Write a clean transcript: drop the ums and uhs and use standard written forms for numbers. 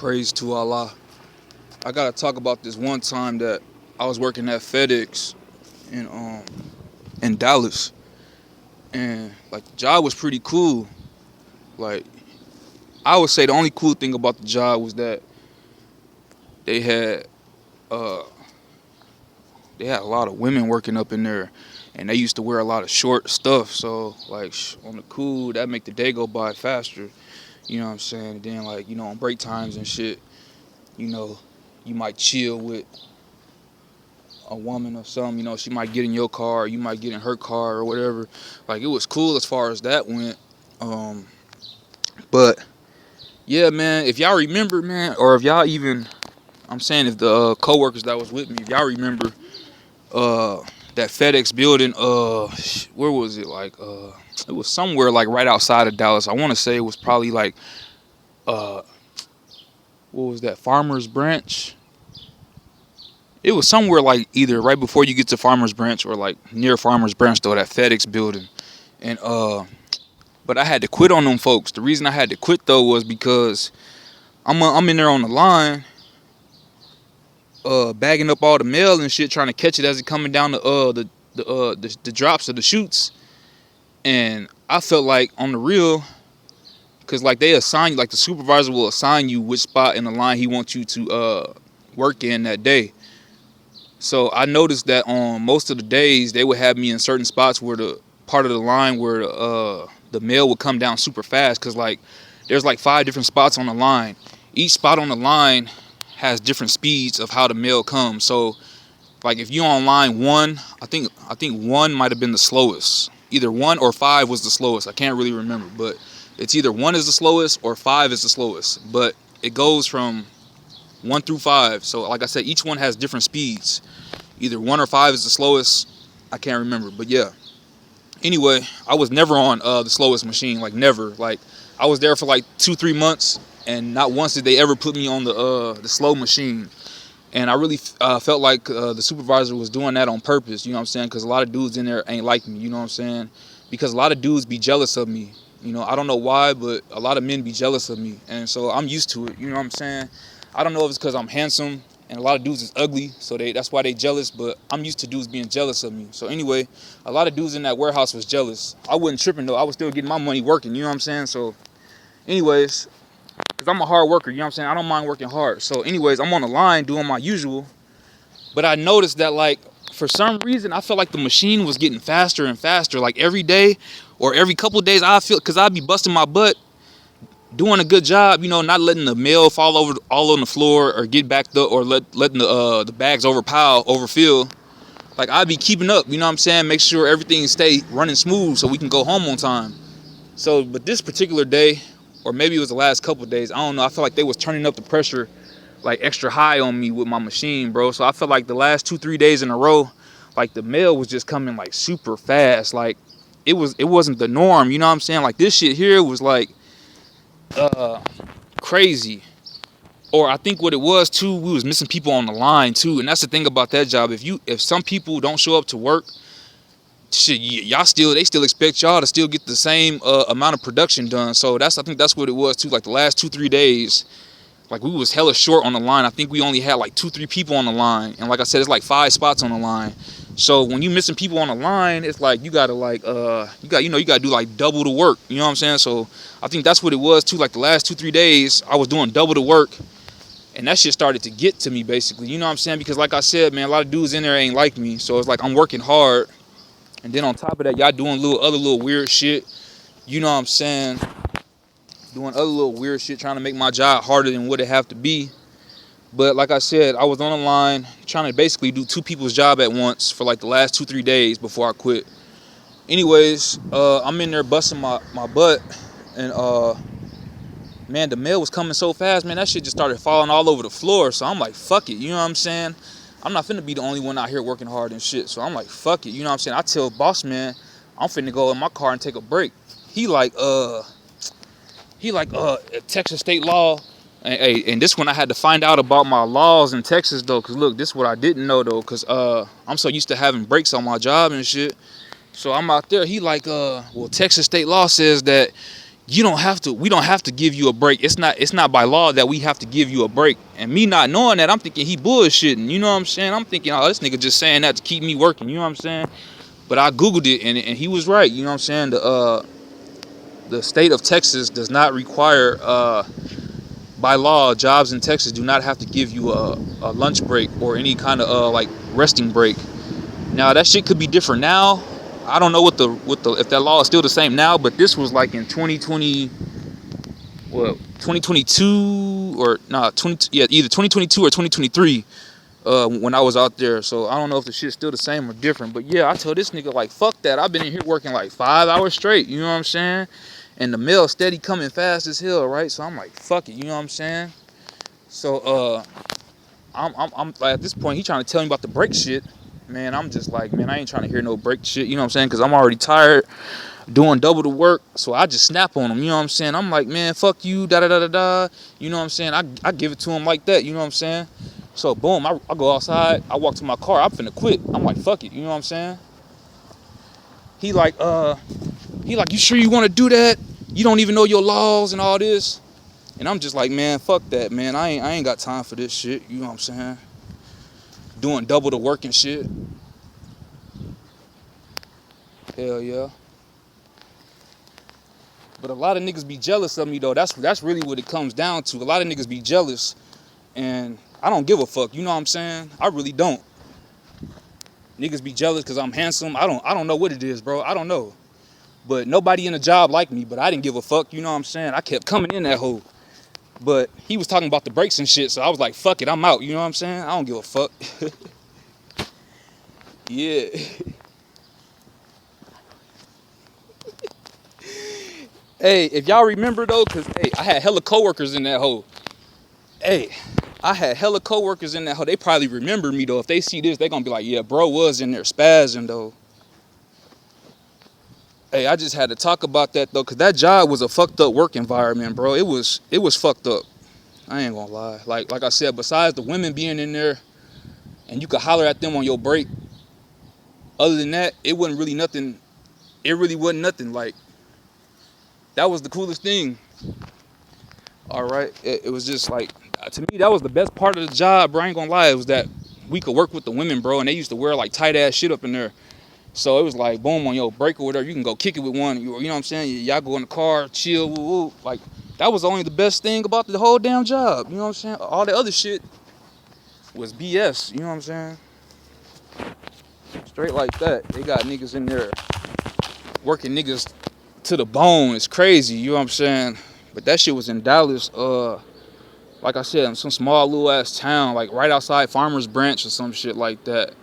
Praise to Allah. I gotta talk about this one time that I was working at FedEx in in Dallas, and like the job was pretty cool. Like I would say the only cool thing about the job was that they had uh they had a lot of women working up in there, and they used to wear a lot of short stuff. So like on the cool, that make the day go by faster. You know what I'm saying? And then like on break times and shit, you know, you might chill with a woman or something, she might get in your car, or you might get in her car or whatever. Like it was cool as far as that went. Um, but yeah, man, if y'all remember, man, or if y'all even, I'm saying if the coworkers that was with me, if y'all remember that FedEx building, where was it? Like it was somewhere like right outside of Dallas. I want to say it was probably like uh, what was that? Farmers Branch. It was somewhere like either right before you get to Farmers Branch or like near Farmers Branch though, that FedEx building. And but I had to quit on them folks. The reason I had to quit though was because I'm in there on the line, bagging up all the mail and shit, trying to catch it as it coming down the drops of the chutes. And I felt like on the real, cause like they assign you, like the supervisor will assign you which spot in the line he wants you to work in that day. So I noticed that on most of the days they would have me in certain spots where the part of the line where the mail would come down super fast, because like there's like 5 different spots on the line. Each spot on the line has different speeds of how the mail comes. So like if you on line 1, I think 1 might have been the slowest. Either 1 or 5 was the slowest. I can't really remember, but it's either 1 is the slowest or 5 is the slowest. But it goes from 1 through 5. So like I said, each one has different speeds. Either 1 or 5 is the slowest. I can't remember, but yeah. Anyway, I was never on the slowest machine, like never. Like I was there for like 2-3 months, and not once did they ever put me on the slow machine. And I really felt like the supervisor was doing that on purpose. You know what I'm saying? Because a lot of dudes in there ain't like me. You know what I'm saying? Because a lot of dudes be jealous of me. I don't know why, but a lot of men be jealous of me, and so I'm used to it. You know what I'm saying? I don't know if it's because I'm handsome and a lot of dudes is ugly, so that's why they jealous, but I'm used to dudes being jealous of me. So anyway, a lot of dudes in that warehouse was jealous. I wasn't tripping though. I was still getting my money working, you know what I'm saying? So anyways, because I'm a hard worker, you know what I'm saying? I don't mind working hard. So anyways, I'm on the line doing my usual, but I noticed that like for some reason I felt like the machine was getting faster and faster. Like every day or every couple of days, I feel, because I'd be busting my butt doing a good job, not letting the mail fall over all on the floor or get backed up, or letting the bags overfill. Like I'd be keeping up, you know what I'm saying? Make sure everything stay running smooth so we can go home on time. So, but this particular day, or maybe it was the last couple of days, I don't know. I feel like they was turning up the pressure like extra high on me with my machine, bro. So I felt like the last 2-3 days in a row, like the mail was just coming like super fast. Like it wasn't the norm, you know what I'm saying? Like this shit here was like crazy. Or I think what it was too, we was missing people on the line too, and that's the thing about that job. If some people don't show up to work, shit, they still expect y'all to still get the same amount of production done. So I think that's what it was too. Like the last 2-3 days, like we was hella short on the line. I think we only had like 2-3 people on the line, and like I said, it's like 5 spots on the line. So when you missing people on the line, it's like you gotta like you gotta do like double the work. You know what I'm saying? So I think that's what it was too. Like the last 2-3 days, I was doing double the work, and that shit started to get to me basically. You know what I'm saying? Because like I said, man, a lot of dudes in there ain't like me. So it's like I'm working hard, and then on top of that, y'all doing other little weird shit. You know what I'm saying? Doing other little weird shit, trying to make my job harder than what it have to be. But like I said, I was on the line trying to basically do 2 people's job at once for like the last 2-3 days before I quit. Anyways, I'm in there busting my butt, and man, the mail was coming so fast, man, that shit just started falling all over the floor. So I'm like, fuck it, you know what I'm saying? I'm not finna be the only one out here working hard and shit. So I'm like, fuck it, you know what I'm saying? I tell boss man, I'm finna go in my car and take a break. He like Texas state law. And this one I had to find out about my laws in Texas though, cause look, this is what I didn't know though, cause I'm so used to having breaks on my job and shit. So I'm out there. He like, well, Texas state law says that you don't have to. We don't have to give you a break. It's not by law that we have to give you a break. And me not knowing that, I'm thinking he bullshitting. You know what I'm saying? I'm thinking, oh, this nigga just saying that to keep me working. You know what I'm saying? But I googled it, and he was right. You know what I'm saying? The state of Texas does not require, by law, jobs in Texas do not have to give you a lunch break or any kind of like resting break. Now that shit could be different now. I don't know what the if that law is still the same now, but this was like in 2020, 2022 or either 2022 or 2023 when I was out there. So I don't know if the shit's still the same or different. But yeah, I told this nigga like fuck that. I've been in here working like 5 hours straight. You know what I'm saying? And the mail steady coming fast as hell, right? So I'm like fuck it. You know what I'm saying? So I'm like at this point he trying to tell me about the break shit. Man, I'm just like, man, I ain't trying to hear no break shit, you know what I'm saying? Because I'm already tired doing double the work, so I just snap on him, you know what I'm saying? I'm like, man, fuck you, da-da-da-da-da, you know what I'm saying? I give it to him like that, you know what I'm saying? So, boom, I go outside, I walk to my car, I'm finna quit. I'm like, fuck it, you know what I'm saying? He like, you sure you want to do that? You don't even know your laws and all this? And I'm just like, man, fuck that, man. I ain't got time for this shit, you know what I'm saying? Doing double the work and shit. Hell yeah. But a lot of niggas be jealous of me though. That's really what it comes down to. A lot of niggas be jealous, and I don't give a fuck. You know what I'm saying? I really don't. Niggas be jealous because I'm handsome. I don't know what it is, bro. I don't know. But nobody in a job like me. But I didn't give a fuck. You know what I'm saying? I kept coming in that hole. But he was talking about the breaks and shit, so I was like, fuck it, I'm out. You know what I'm saying? I don't give a fuck. Yeah. Hey, if y'all remember though, cause hey, I had hella coworkers in that hole. Hey, I had hella coworkers in that hole. They probably remember me though. If they see this, they gonna be like, yeah, bro was in there spazzing though. Hey, I just had to talk about that though, cause that job was a fucked up work environment, bro. It was fucked up. I ain't gonna lie. Like I said, besides the women being in there, and you could holler at them on your break. Other than that, it wasn't really nothing. It really wasn't nothing. Like that was the coolest thing. All right, it was just like, to me, that was the best part of the job, bro. I ain't gonna lie, it was that we could work with the women, bro, and they used to wear like tight ass shit up in there. So it was like, boom, on your break or whatever, you can go kick it with one. You know what I'm saying? Y'all go in the car, chill, woo, woo. Like that was only the best thing about the whole damn job. You know what I'm saying? All the other shit was BS. You know what I'm saying? Straight like that. They got niggas in there working niggas to the bone. It's crazy. You know what I'm saying? But that shit was in Dallas, like I said, in some small little ass town, like right outside Farmers Branch or some shit like that.